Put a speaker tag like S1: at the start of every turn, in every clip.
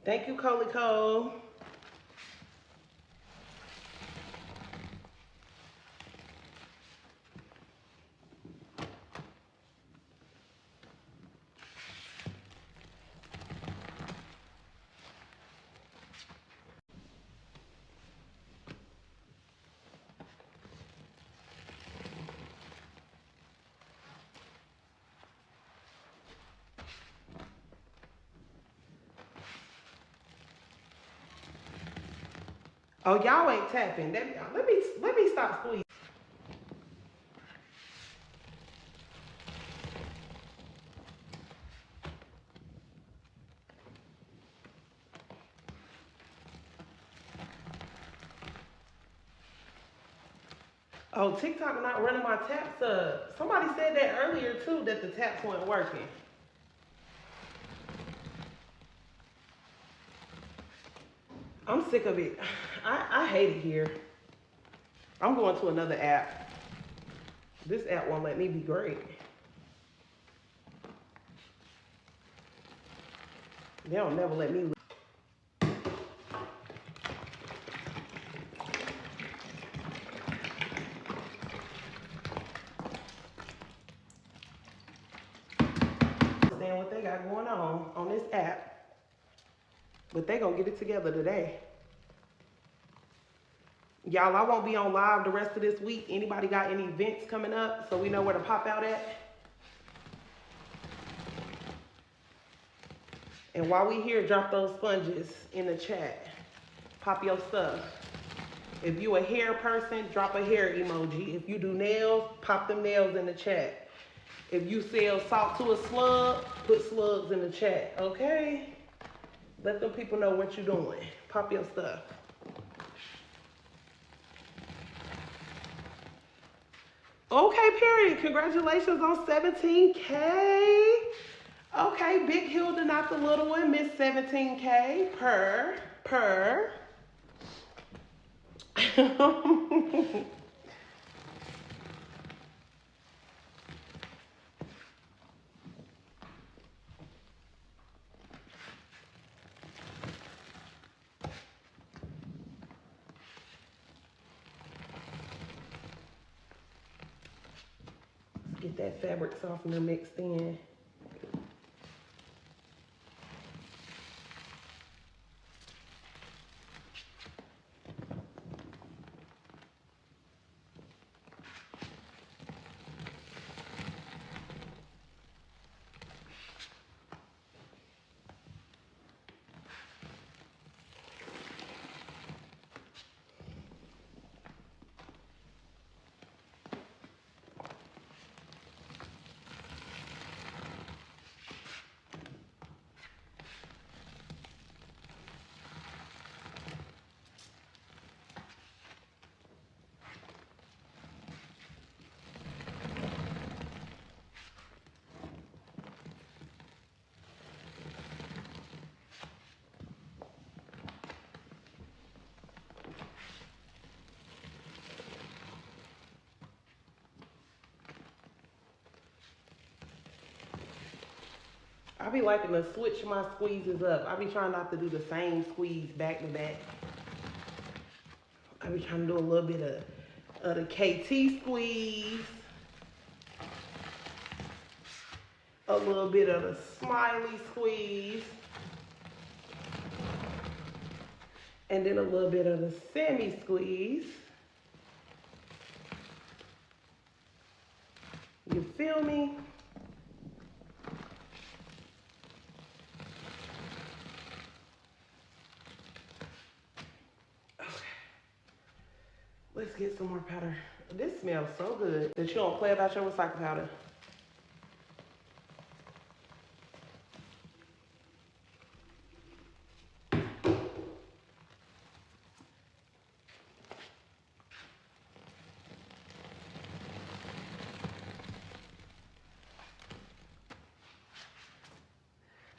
S1: Thank you, Coley Cole. Oh, y'all ain't tapping. Let me stop squeezing. Oh, TikTok not running my taps up. Somebody said that earlier too, that the taps weren't working. I'm sick of it. I hate it here. I'm going to another app. This app won't let me be great. They'll never let me. Understand what they got going on this app. But they gonna get it together today. Y'all, I won't be on live the rest of this week. Anybody got any events coming up so we know where to pop out at? And while we here, drop those sponges in the chat. Pop your stuff. If you a hair person, drop a hair emoji. If you do nails, pop them nails in the chat. If you sell salt to a slug, put slugs in the chat, okay? Let them people know what you're doing. Pop your stuff. Okay, period. Congratulations on 17K. Okay, Big Hilda, not the little one, Miss 17K. Per. Get that fabric softener mixed in. I be liking to switch my squeezes up. I be trying not to do the same squeeze back to back. I be trying to do a little bit of the KT squeeze. A little bit of the smiley squeeze. And then a little bit of the semi squeeze. You feel me? Let's get some more powder. This smells so good that you don't play about your recycle powder.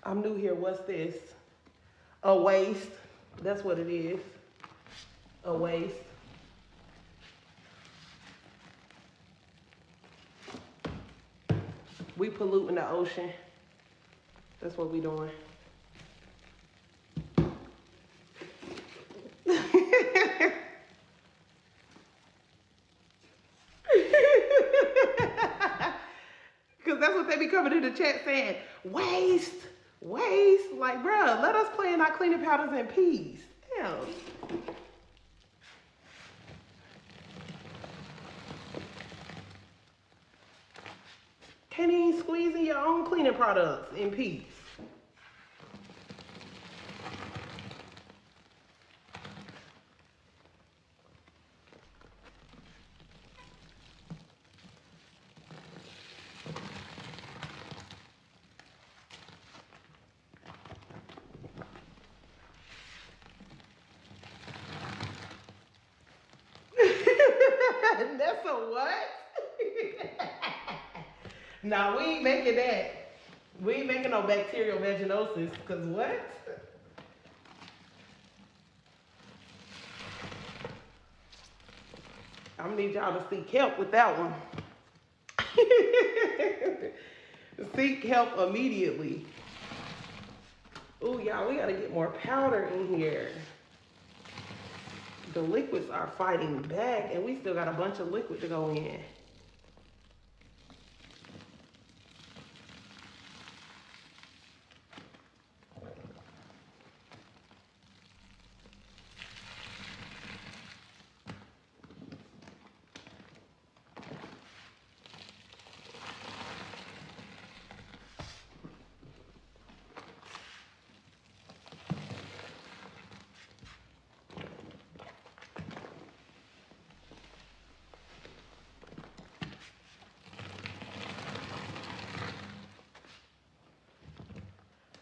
S1: I'm new here. What's this? A waste. That's what it is. A waste. We polluting the ocean. That's what we doing. coming in the chat saying, waste. Like, bruh, let us play in our cleaning powders in peace. Damn. Can't even squeeze in your own cleaning products in peace. That's a what? Nah, we ain't making that. We ain't making no bacterial vaginosis, cause what? I'm gonna need y'all to seek help with that one. Seek help immediately. Ooh, y'all, we gotta get more powder in here. The liquids are fighting back, and we still got a bunch of liquid to go in.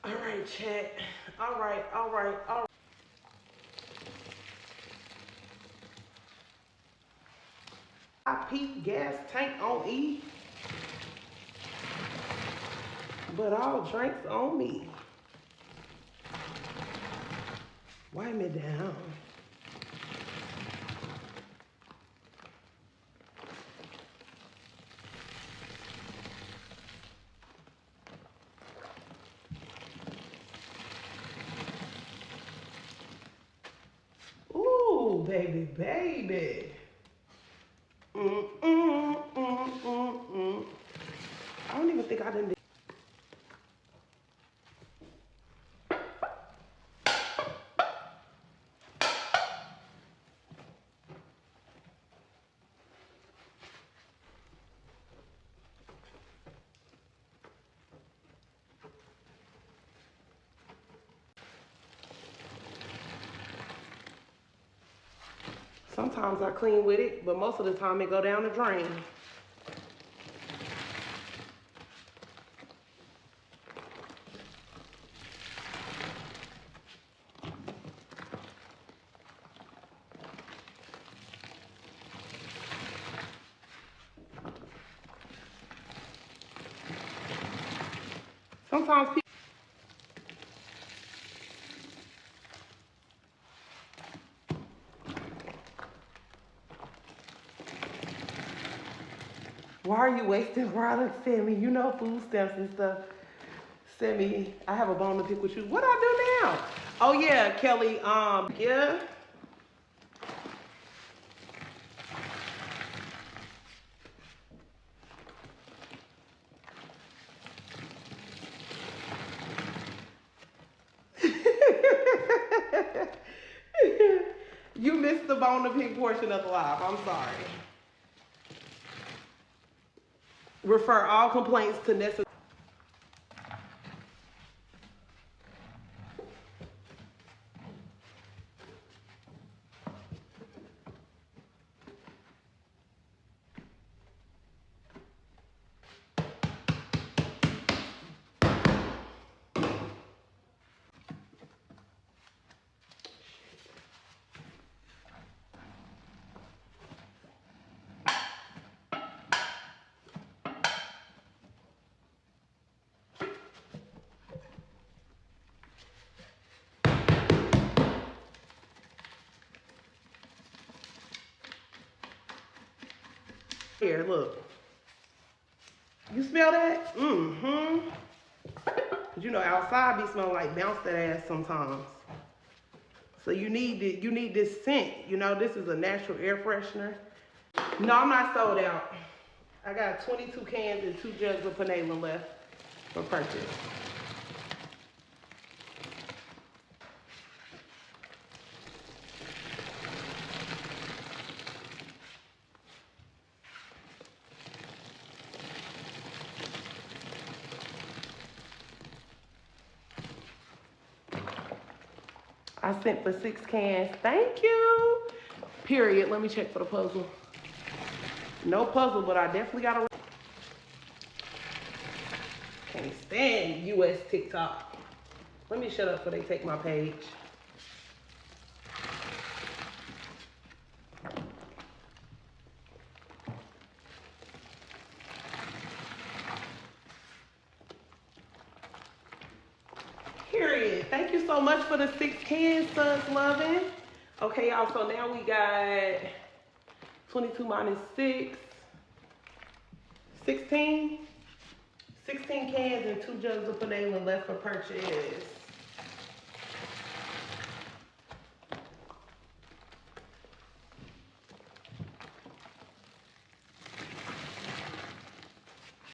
S1: All right, chat. All right. I peak gas tank on E, but all drinks on me. Wipe me down. Ooh, baby. I don't even think I done did. Sometimes I clean with it, but most of the time it go down the drain. Sometimes people. Why are you wasting product, Sammy? You know food stamps and stuff. Sammy, I have a bone to pick with you. What I do now? Oh yeah, Kelly, yeah. You missed the bone to pick portion of the live. I'm sorry. Refer all complaints to necessary. Here, look. You smell that? Mm-hmm. Cause you know outside be smelling like bounce that ass sometimes. So you need this scent. You know, this is a natural air freshener. No, I'm not sold out. I got 22 cans and 2 jugs of Panelin left. for purchase. I sent for 6 cans. Thank you. Period. Let me check for the puzzle. No puzzle, but I definitely got a... Can't stand US TikTok. Let me shut up before they take my page. Period. Thank you so much for the 6 cans, Suds loving. Okay, y'all, so now we got 22 minus 6, 16. 16 cans and 2 jugs of vanilla left for purchase.